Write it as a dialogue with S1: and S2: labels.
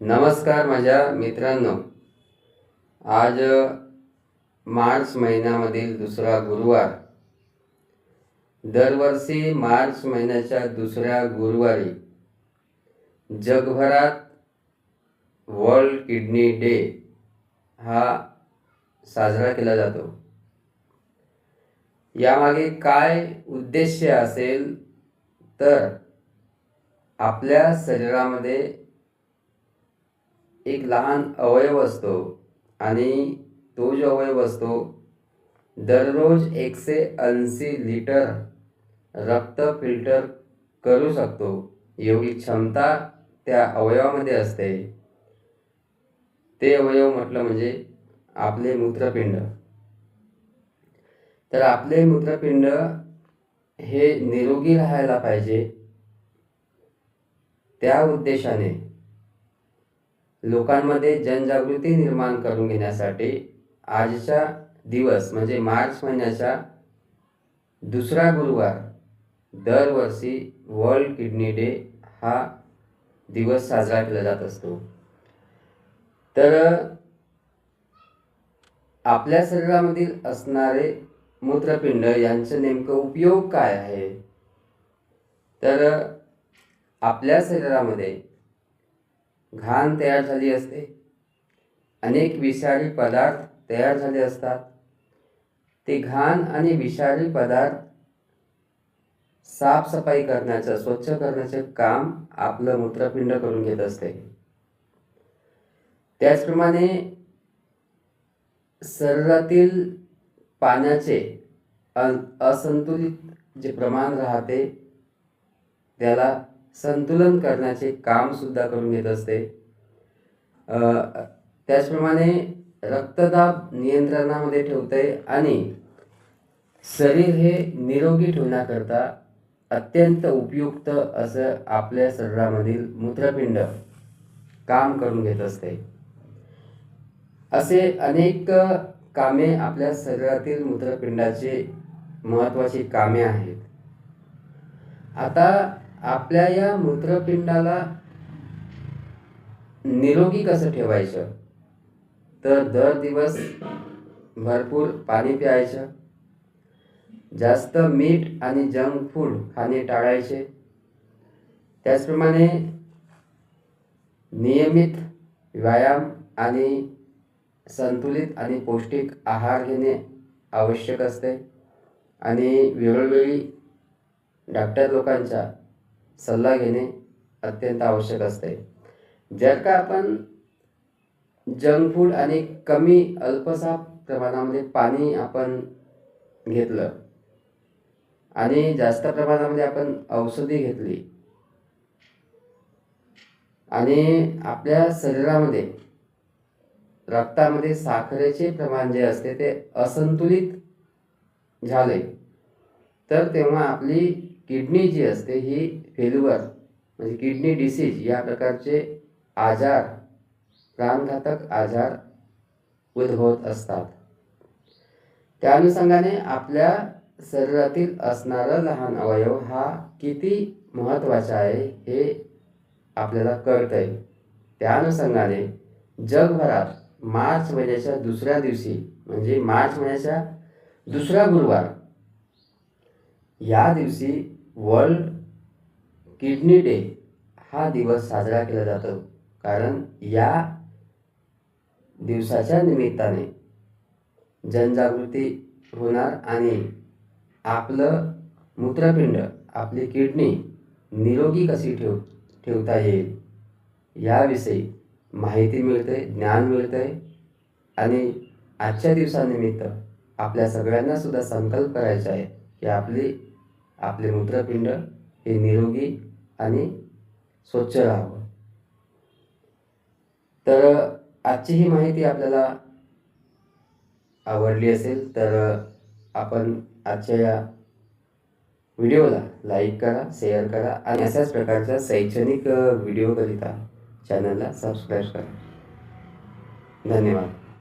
S1: नमस्कार माझ्या मित्रांनो. आज मार्च महिन्यामधील दुसरा गुरुवार. दरवर्षी मार्च महिन्याच्या दुसऱ्या गुरुवारी जगभरात वर्ल्ड किडनी डे हा साजरा केला जातो. यामागे काय उद्देश असेल तर आपल्या शरीरामध्ये एक लहान अवयव असतो आणि तो जो अवयव असतो दररोज 180 लिटर रक्त फिल्टर करू शकतो एवढी क्षमता त्या अवयवामध्ये असते. ते अवयव म्हटलं म्हणजे आपले मूत्रपिंड. तर आपले मूत्रपिंड हे निरोगी राहायला पाहिजे. त्या उद्देशाने लोकांमध्ये जनजागृती निर्माण करून घेण्यासाठी आजचा दिवस म्हणजे मार्च महिन्याचा दुसरा गुरुवार दरवर्षी वर्ल्ड किडनी डे हा दिवस साजरा केला जात असतो. तर आपल्या शरीरामधील असणारे मूत्रपिंड यांचा नेमकं उपयोग काय आहे? तर आपल्या शरीरामध्ये घाण तयार झाली असते, अनेक विषारी पदार्थ तयार झाले असतात. ते घाण आणि विषारी पदार्थ साफसफाई करण्याचं, स्वच्छ करण्याचं काम आपलं मूत्रपिंड करून घेत असते. त्याचप्रमाणे शरीरातील पाण्याचे असंतुलित जे प्रमाण राहते त्याला संतुलन करण्याचे काम सुद्धा करून घेत असते. त्याचप्रमाणे रक्तदाब नियंत्रणामध्ये ठेवते आणि शरीर हे निरोगी ठेवण्याकरता अत्यंत उपयुक्त असं आपल्या शरीरामधील मूत्रपिंड काम करून घेत असते. असे अनेक कामे आपल्या शरीरातील मूत्रपिंडाचे महत्त्वाची कामे आहेत. आता आपल्या या मूत्रपिंडाला निरोगी कसं ठेवायचं? तर दर दिवस भरपूर पाणी प्यायचं, जास्त मीठ आणि जंक फूड खाणे टाळायचे. त्याचप्रमाणे नियमित व्यायाम आणि संतुलित आणि पौष्टिक आहार घेणे आवश्यक असते आणि वेळोवेळी डॉक्टर लोकांचा सल्ला घेणे अत्यंत आवश्यक असते. जर का आपण जंक फूड आणि कमी अल्पसा प्रमाणामध्ये पाणी आपण घेतलं आणि जास्त प्रमाणामध्ये आपण औषधी घेतली आणि आपल्या शरीरामध्ये रक्तामध्ये साखरेचे प्रमाण जे असते ते असंतुलित झाले तर तेव्हा आपली किडनी जी असते ही फेल्युअर म्हणजे किडनी डिसीज या प्रकारचे आजार, प्राणघातक आजार उद्भवत असतात. त्या अनुषंगाने आपल्या शरीरातील असणारा लहान अवयव हा किती महत्त्वाचा आहे हे आपल्याला कळतंय. त्या अनुषंगाने जगभरात मार्च महिन्याच्या दुसऱ्या दिवशी म्हणजे मार्च महिन्याच्या दुसरा गुरुवार या दिवशी वर्ल्ड किडनी डे हा दिवस साजरा केला जातो. कारण या दिवसाच्या निमित्ताने जनजागृती होणार आणि आपलं मूत्रपिंड, आपली किडनी निरोगी कशी ठेवता येईल याविषयी माहिती मिळते, ज्ञान मिळते आणि आजच्या दिवसानिमित्त आपल्या सगळ्यांना सुद्धा संकल्प करायचा आहे की आपले मूत्रपिंड हे निरोगी आणि स्वच्छ राहावं. तर आजची ही माहिती आपल्याला आवडली असेल तर आपण आजच्या या व्हिडिओला लाईक करा, शेअर करा आणि अशाच प्रकारच्या शैक्षणिक व्हिडिओकरिता चॅनलला सबस्क्राईब करा. धन्यवाद.